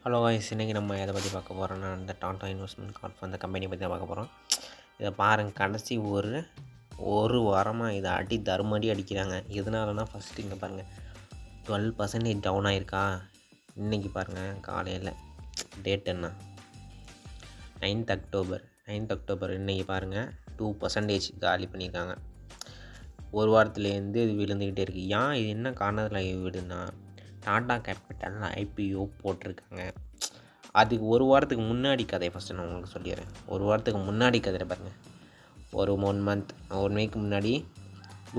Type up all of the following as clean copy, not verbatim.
Hello guys, இன்றைக்கி நம்ம எதை பற்றி பார்க்க போகிறோன்னா இந்த டாடா இன்வெஸ்ட்மெண்ட் கார்ப் அந்த கம்பெனி பற்றி தான் பார்க்க போகிறோம். இதை பாருங்கள், கடைசி ஒரு வாரமாக இதை தருமடி அடிக்கிறாங்க. எதனாலனா ஃபஸ்ட்டு இங்கே பாருங்கள், 12% டவுன் ஆகிருக்கா. இன்றைக்கி பாருங்கள், காலையில் டேட் என்ன, 9th அக்டோபர் இன்றைக்கி பாருங்கள் 2% காலி பண்ணியிருக்காங்க. ஒரு வாரத்துலேருந்து இது விழுந்துக்கிட்டே இருக்குது. இது என்ன காரணத்தில் விடுனா, டாடா கேபிட்டல் ஐபிஓ போட்டிருக்காங்க. அதுக்கு ஒரு வாரத்துக்கு முன்னாடி கதை ஃபஸ்ட்டு நான் உங்களுக்கு சொல்லிடுறேன். ஒரு வாரத்துக்கு முன்னாடி கதை பாருங்கள், ஒரு 1 வீக் முன்னாடி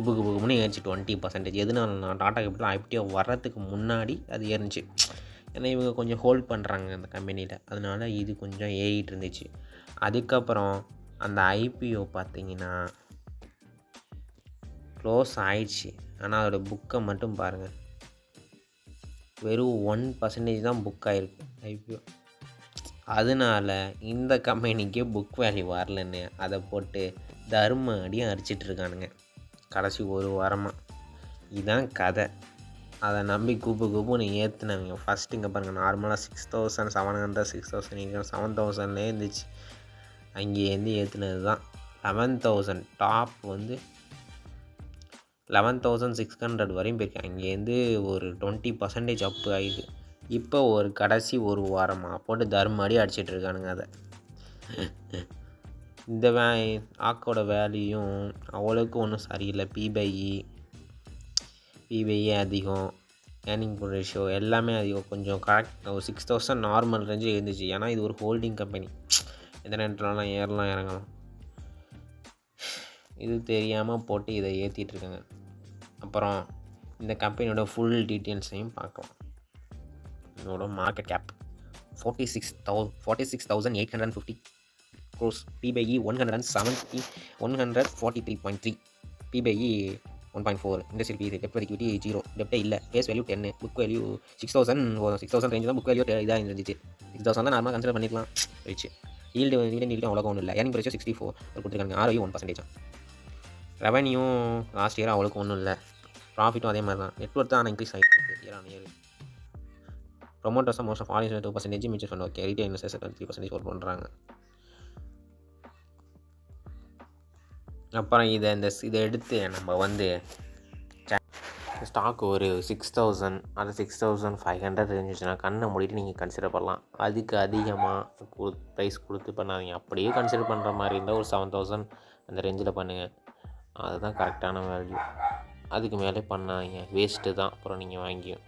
குபுன்னு ஏறிச்சு 20%. எதுனாலனா டாடா கேபிட்டல் ஐபிஓ வர்றதுக்கு முன்னாடி அது ஏறிச்சு. ஏன்னா இவங்க கொஞ்சம் ஹோல்ட் பண்ணுறாங்க அந்த கம்பெனியில், அதனால இது கொஞ்சம் ஏறிட்டு இருந்துச்சு. அதுக்கப்புறம் அந்த ஐபிஓ பார்த்தீங்கன்னா க்ளோஸ் ஆயிடுச்சு. ஆனால் அதோடய புக்கை மட்டும் பாருங்கள், வெறும் 1% தான் புக் ஆகிருக்கு ஐபிஓ. அதனால இந்த கம்பெனிக்கே புக் வேல்யூ வரலன்னு அதை போட்டு தர்ம அடியும் அடிச்சிட்ருக்கானுங்க கடைசி ஒரு வாரமாக. இதுதான் கதை. அதை நம்பி குப்புன்னு ஏற்றுனவங்க ஃபஸ்ட்டு இங்கே பாருங்கள், நார்மலாக 6,700 6,000 7,000 இருந்துச்சு. அங்கேருந்து ஏற்றுனது தான் 11,000. டாப் வந்து 11,600 வரையும் போயிருக்கு. அங்கேருந்து ஒரு 20% அப்பு ஆகிடுது. இப்போ ஒரு கடைசி ஒரு வாரமாக போட்டு தர்மடி அடிச்சிட்ருக்கானுங்க. அதை இந்த ஆக்கோட வேல்யூயும் அவ்வளோக்கு ஒன்றும் சரியில்லை. பிபைஇ அதிகம், ஏர்னிங் ரேஷியோ எல்லாமே அதிகம். கொஞ்சம் கரெக்ட் ஒரு 6,000 நார்மல் ரேஞ்சில் இருந்துச்சு. ஏன்னா இது ஒரு ஹோல்டிங் கம்பெனி, எந்த நேரத்துலலாம் ஏறலாம் இறங்கலாம். இது தெரியாமல் போட்டு இதை ஏற்றிட்டுருக்காங்க. அப்புறம் இந்த கம்பெனியோட ஃபுல் டீட்டெயில்ஸையும் பார்க்கலாம். இதோட market cap 46,850 crores, P by E 143.3, P by E 1.4, industrial B, டெப்ட் ஈக்விட்டி 0, டெப்டே இல்லை, face value 10, book value 6,000 range தான் புக் வேல்யூ இதாக இருந்துச்சு. 6,000 தான் நார்மலாக கன்சிடர் பண்ணிக்கலாம் போயிடுச்சு. ஈல்டு அவ்வளோக்கு ஒன்றும் இல்லை. ஏர்னிங் ரேஷியோ 64 கொடுத்துருக்காங்க. ROE 1%. ரெவன்யூ லாஸ்ட் இயர் அவ்வளோக்கு ஒன்றும் இல்லை. ப்ராஃபிட்டும் அதே மாதிரி தான். நெட்வொர்க் தான் ஆனால் இன்க்ரீஸ் ஆகிட்டு year on year. Promoters most of all 2%, mutual fund okay, retail investors 3% hold பண்ணுறாங்க. அப்புறம் இதை எடுத்து நம்ம வந்து ஸ்டாக் ஒரு 6,000 அது 6,500 இருந்துச்சுன்னா கண்ணை மூடிட்டு நீங்கள் கன்சிடர் பண்ணலாம். அதுக்கு அதிகமாக ப்ரைஸ் கொடுத்து பண்ணாதீங்க. அப்படியே கன்சிடர் பண்ணுற மாதிரி இருந்தால் ஒரு 7,000 அந்த ரேஞ்சில் பண்ணுங்கள். அதுதான் கரெக்டான வேல்யூ. அதுக்கு மேலே பண்ணாதீங்க, வேஸ்ட்டு தான். அப்புறம் நீங்கள் வாங்கியும்